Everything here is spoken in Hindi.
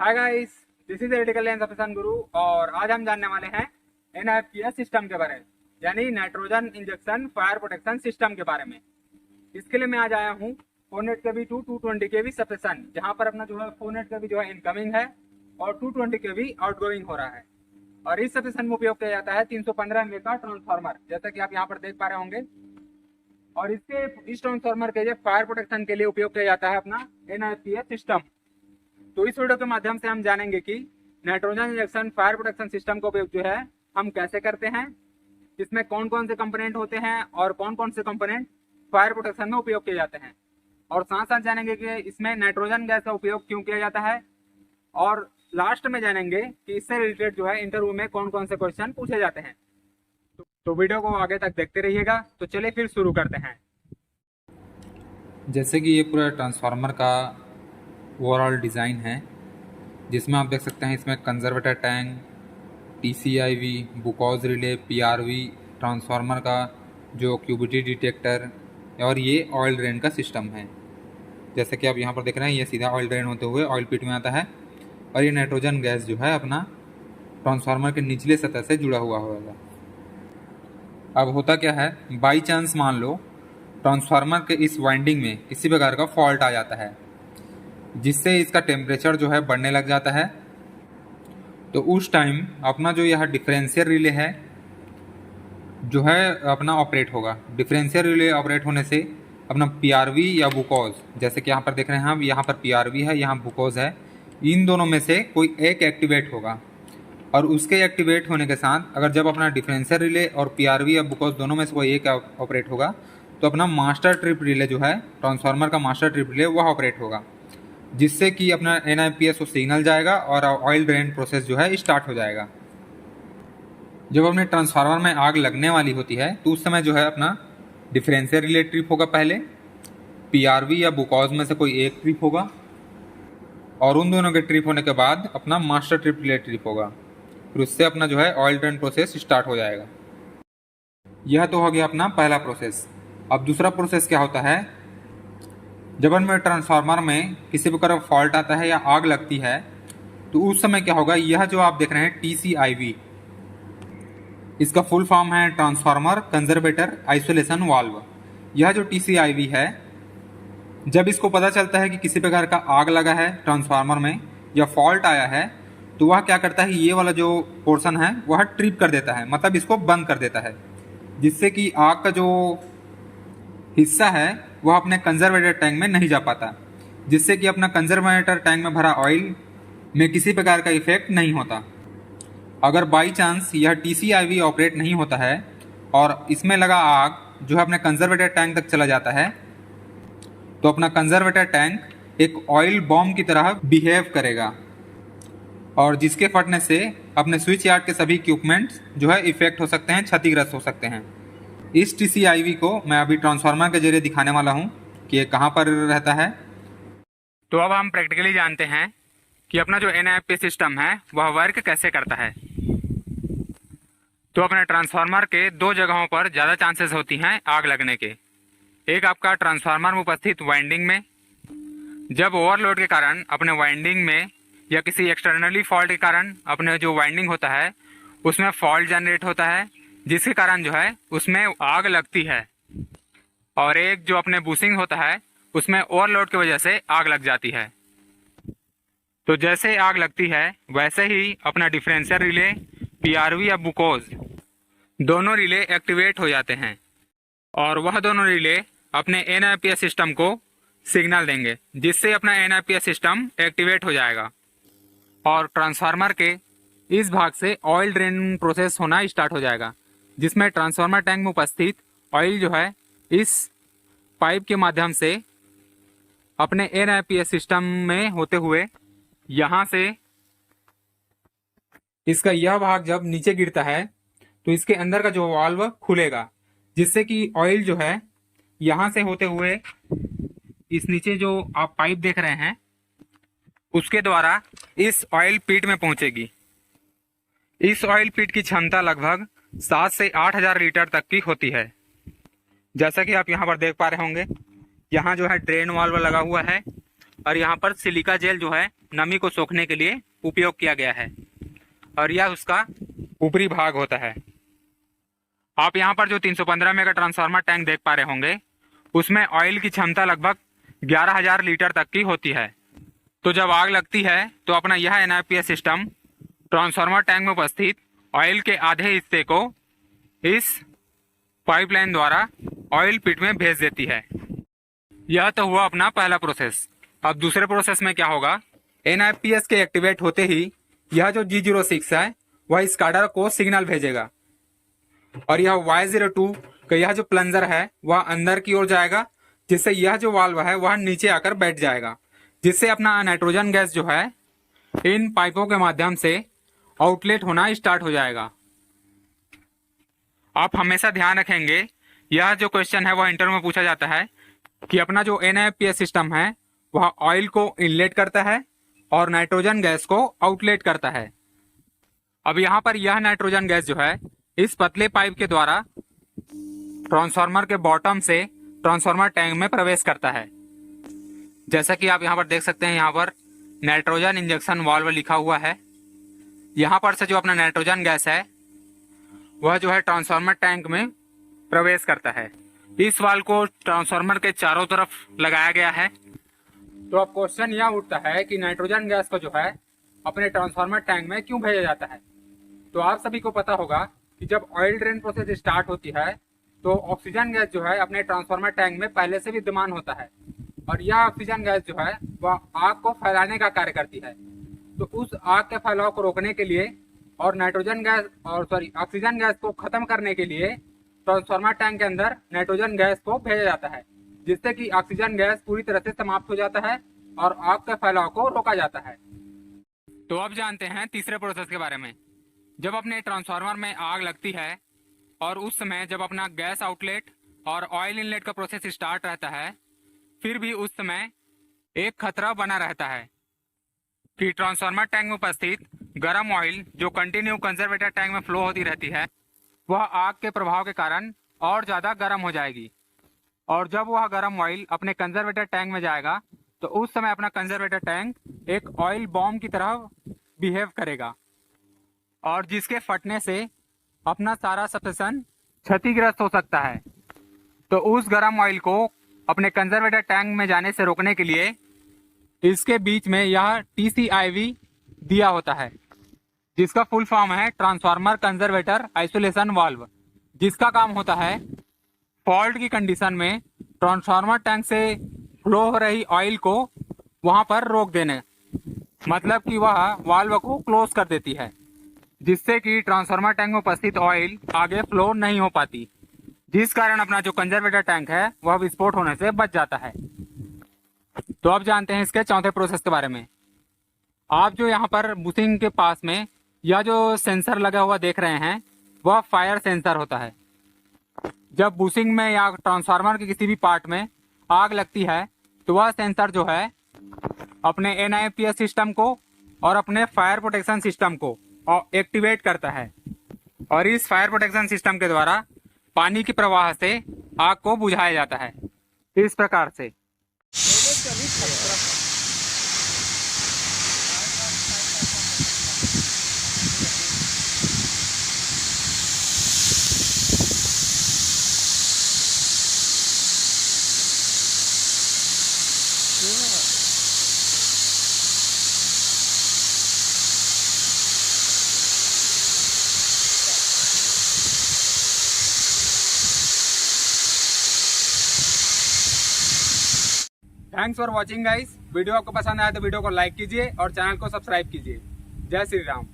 Hi guys, this is electrical and sufficient गुरु। और आज हम जानने वाले हैं एनआईपीएस सिस्टम के बारे में, यानी nitrogen injection fire protection system के बारे में। इसके लिए मैं आज आया हूँ 400 kV टू 220 kV सफिशिएंट, जहाँ पर अपना जो है 400 kV जो है इनकमिंग है और 220 kV आउटगोइंग हो रहा है। और इस सफिशिएंट में उपयोग किया जाता है 315 MVA का ट्रांसफार्मर, जैसा कि आप यहाँ पर देख पा रहे होंगे। और इस ट्रांसफार्मर के लिए फायर प्रोटेक्शन के लिए उपयोग किया जाता है अपना एनआईपीएस सिस्टम। तो इस वीडियो के माध्यम से हम जानेंगे कि nitrogen injection fire protection system का उपयोग जो है हम कैसे करते हैं, इसमें कौन कौन से कंपोनेंट होते हैं और कौन कौन से कंपोनेंट फायर प्रोटेक्शन में उपयोग किए जाते हैं। और साथ साथ जानेंगे कि इसमें नाइट्रोजन गैस का उपयोग क्यों किया जाता है। और लास्ट में जानेंगे कि इससे रिलेटेड जो है इंटरव्यू में कौन कौन से क्वेश्चन पूछे जाते हैं। तो वीडियो को आगे तक देखते रहिएगा। तो चलिए फिर शुरू करते हैं। जैसे कि ये पूरा ट्रांसफार्मर का ओवरऑल डिज़ाइन है, जिसमें आप देख सकते हैं इसमें conservator tank, TCIV, Buchholz relay, PRV, transformer का जो क्यूबिटी डिटेक्टर और ये ऑयल ड्रेन का सिस्टम है। जैसे कि आप यहाँ पर देख रहे हैं, ये सीधा ऑयल ड्रेन होते हुए ऑयल पिट में आता है और ये नाइट्रोजन गैस जो है अपना ट्रांसफार्मर के निचले सतह से जुड़ा हुआ होगा। अब होता क्या है, बाई चांस मान लो ट्रांसफार्मर के इस वाइंडिंग में किसी प्रकार का फॉल्ट आ जाता है, जिससे इसका टेम्परेचर जो है बढ़ने लग जाता है। तो उस टाइम अपना जो यह डिफरेंशियल रिले है जो है अपना ऑपरेट होगा। डिफरेंशियल रिले ऑपरेट होने से अपना PRV या बुकॉज, जैसे कि यहाँ पर देख रहे हैं हम, यहाँ पर PRV है, यहाँ बुकॉज है, इन दोनों में से कोई एक एक्टिवेट होगा। और उसके एक्टिवेट होने के साथ अगर जब अपना डिफरेंशियल रिले और PRV या बुकॉज दोनों में से कोई एक ऑपरेट होगा तो अपना मास्टर ट्रिप रिले जो है, ट्रांसफार्मर का मास्टर ट्रिप रिले, वह ऑपरेट होगा, जिससे कि अपना NIPS को सिग्नल जाएगा और ऑयल ड्रेन प्रोसेस जो है स्टार्ट हो जाएगा। जब अपने ट्रांसफार्मर में आग लगने वाली होती है तो उस समय जो है अपना डिफरेंशियल रिले ट्रिप होगा पहले, PRV या बुकॉज में से कोई एक ट्रिप होगा और उन दोनों के ट्रिप होने के बाद अपना मास्टर ट्रिप रिले ट्रिप होगा। फिर उससे अपना जो है ऑयल ड्रेन प्रोसेस स्टार्ट हो जाएगा। यह तो हो गया अपना पहला प्रोसेस। अब दूसरा प्रोसेस क्या होता है, जब हमें ट्रांसफार्मर में किसी प्रकार का फॉल्ट आता है या आग लगती है तो उस समय क्या होगा, यह जो आप देख रहे हैं TCIV, इसका फुल फॉर्म है ट्रांसफार्मर कंजर्वेटर आइसोलेशन वाल्व। यह जो TCIV है, जब इसको पता चलता है कि किसी प्रकार का आग लगा है ट्रांसफार्मर में या फॉल्ट आया है, तो वह क्या करता है, ये वाला जो पोर्शन है वह ट्रिप कर देता है, मतलब इसको बंद कर देता है, जिससे कि आग का जो हिस्सा है वह अपने कंजर्वेटर टैंक में नहीं जा पाता, जिससे कि अपना कंजर्वेटर टैंक में भरा ऑयल में किसी प्रकार का इफेक्ट नहीं होता। अगर बाई चांस यह TCIV ऑपरेट नहीं होता है और इसमें लगा आग जो है अपने कंजर्वेटर टैंक तक चला जाता है, तो अपना कंजर्वेटर टैंक एक ऑयल बॉम्ब की तरह बिहेव करेगा और जिसके फटने से अपने स्विच यार्ड के सभी इक्विपमेंट्स जो है इफेक्ट हो सकते हैं, क्षतिग्रस्त हो सकते हैं। इस TCIV को मैं अभी ट्रांसफार्मर के जरिए दिखाने वाला हूँ कि ये कहाँ पर रहता है। तो अब हम प्रैक्टिकली जानते हैं कि अपना जो NIPS सिस्टम है वह वर्क कैसे करता है। तो अपने ट्रांसफार्मर के दो जगहों पर ज़्यादा चांसेस होती हैं आग लगने के। एक आपका ट्रांसफार्मर में उपस्थित वाइंडिंग में, जब ओवरलोड के कारण अपने वाइंडिंग में या किसी एक्सटर्नली फॉल्ट के कारण अपने जो वाइंडिंग होता है उसमें फॉल्ट जनरेट होता है, जिसके कारण जो है उसमें आग लगती है। और एक जो अपने बूसिंग होता है उसमें ओवरलोड की वजह से आग लग जाती है। तो जैसे आग लगती है वैसे ही अपना डिफरेंशियल रिले, PRV या बुकॉज दोनों रिले एक्टिवेट हो जाते हैं और वह दोनों रिले अपने NIPS सिस्टम को सिग्नल देंगे, जिससे अपना NIPS सिस्टम एक्टिवेट हो जाएगा और ट्रांसफार्मर के इस भाग से ऑयल ड्रेन प्रोसेस होना स्टार्ट हो जाएगा, जिसमें ट्रांसफार्मर टैंक में उपस्थित ऑयल जो है इस पाइप के माध्यम से अपने NIPS सिस्टम में होते हुए यहाँ से इसका यह भाग जब नीचे गिरता है तो इसके अंदर का जो वाल्व खुलेगा, जिससे कि ऑयल जो है यहाँ से होते हुए इस नीचे जो आप पाइप देख रहे हैं उसके द्वारा इस ऑयल पिट में पहुंचेगी। इस ऑयल पिट की क्षमता लगभग 7 से 8,000 लीटर तक की होती है। जैसा कि आप यहाँ पर देख पा रहे होंगे, यहाँ जो है ड्रेन वाल्व लगा हुआ है और यहाँ पर सिलिका जेल जो है नमी को सोखने के लिए उपयोग किया गया है और यह उसका ऊपरी भाग होता है। आप यहाँ पर जो 315 में का ट्रांसफार्मर टैंक देख पा रहे होंगे उसमें ऑयल की क्षमता लगभग 11,000 लीटर तक की होती है। तो जब आग लगती है तो अपना यह NIPS सिस्टम ट्रांसफार्मर टैंक में उपस्थित ऑयल के आधे हिस्से को इस पाइपलाइन द्वारा ऑयल पिट में भेज देती है। यह तो हुआ अपना पहला प्रोसेस। अब दूसरे प्रोसेस में क्या होगा, NIPS के एक्टिवेट होते ही यह जो G06 है वह स्काडा को सिग्नल भेजेगा और यह Y02 का यह जो प्लंजर है वह अंदर की ओर जाएगा, जिससे यह जो वाल्व है वह नीचे आकर बैठ जाएगा, जिससे अपना नाइट्रोजन गैस जो है इन पाइपों के माध्यम से आउटलेट होना स्टार्ट हो जाएगा। आप हमेशा ध्यान रखेंगे, यह जो क्वेश्चन है वह इंटरव्यू में पूछा जाता है कि अपना जो NIPS सिस्टम है वह ऑयल को इनलेट करता है और नाइट्रोजन गैस को आउटलेट करता है। अब यहाँ पर यह नाइट्रोजन गैस जो है इस पतले पाइप के द्वारा ट्रांसफार्मर के बॉटम से ट्रांसफार्मर टैंक में प्रवेश करता है। जैसा कि आप यहाँ पर देख सकते हैं, यहाँ पर नाइट्रोजन इंजेक्शन वाल्व लिखा हुआ है। यहाँ पर से जो अपना नाइट्रोजन गैस है वह जो है ट्रांसफार्मर टैंक में प्रवेश करता है। इस वाल्व को ट्रांसफार्मर के चारों तरफ लगाया गया है। तो अब क्वेश्चन यह उठता है कि नाइट्रोजन गैस को जो है अपने ट्रांसफार्मर टैंक में क्यों भेजा जाता है। तो आप सभी को पता होगा कि जब ऑयल ड्रेन प्रोसेस स्टार्ट होती है तो ऑक्सीजन गैस जो है अपने ट्रांसफार्मर टैंक में पहले से विद्यमान होता है और यह ऑक्सीजन गैस जो है वह आग को फैलाने का कार्य करती है। तो उस आग के फैलाव को रोकने के लिए और ऑक्सीजन गैस को खत्म करने के लिए ट्रांसफार्मर टैंक के अंदर नाइट्रोजन गैस को भेजा जाता है, जिससे कि ऑक्सीजन गैस पूरी तरह से समाप्त हो जाता है और आग के फैलाव को रोका जाता है। तो अब जानते हैं तीसरे प्रोसेस के बारे में। जब अपने ट्रांसफार्मर में आग लगती है और उस समय जब अपना गैस आउटलेट और ऑयल इनलेट का प्रोसेस स्टार्ट रहता है, फिर भी उस समय एक खतरा बना रहता है कि ट्रांसफार्मर टैंक में उपस्थित गर्म ऑयल जो कंटिन्यू कंजर्वेटर टैंक में फ्लो होती रहती है वह आग के प्रभाव के कारण और ज़्यादा गर्म हो जाएगी और जब वह गर्म ऑयल अपने कंजर्वेटर टैंक में जाएगा तो उस समय अपना कंजर्वेटर टैंक एक ऑयल बॉम्ब की तरह बिहेव करेगा और जिसके फटने से अपना सारा सबस्टेशन क्षतिग्रस्त हो सकता है। तो उस गर्म ऑयल को अपने कंजर्वेटर टैंक में जाने से रोकने के लिए इसके बीच में यह TCIV दिया होता है, जिसका फुल फॉर्म है ट्रांसफार्मर कंजर्वेटर आइसोलेशन वाल्व, जिसका काम होता है फॉल्ट की कंडीशन में ट्रांसफार्मर टैंक से फ्लो हो रही ऑयल को वहां पर रोक देने, मतलब कि वह वाल्व को क्लोज कर देती है, जिससे कि ट्रांसफार्मर टैंक में उपस्थित ऑयल आगे फ्लो नहीं हो पाती, जिस कारण अपना जो कंजर्वेटर टैंक है वह विस्फोट होने से बच जाता है। तो अब जानते हैं इसके चौथे प्रोसेस के बारे में। आप जो यहाँ पर बुशिंग के पास में यह जो सेंसर लगा हुआ देख रहे हैं वह फायर सेंसर होता है। जब बुशिंग में या ट्रांसफार्मर के किसी भी पार्ट में आग लगती है तो वह सेंसर जो है अपने NIPS सिस्टम को और अपने फायर प्रोटेक्शन सिस्टम को एक्टिवेट करता है और इस फायर प्रोटेक्शन सिस्टम के द्वारा पानी के प्रवाह से आग को बुझाया जाता है। इस प्रकार से thanks for watching guys. Video आपको पसंद आया तो वीडियो को लाइक कीजिए और चैनल को सब्सक्राइब कीजिए। जय श्री राम।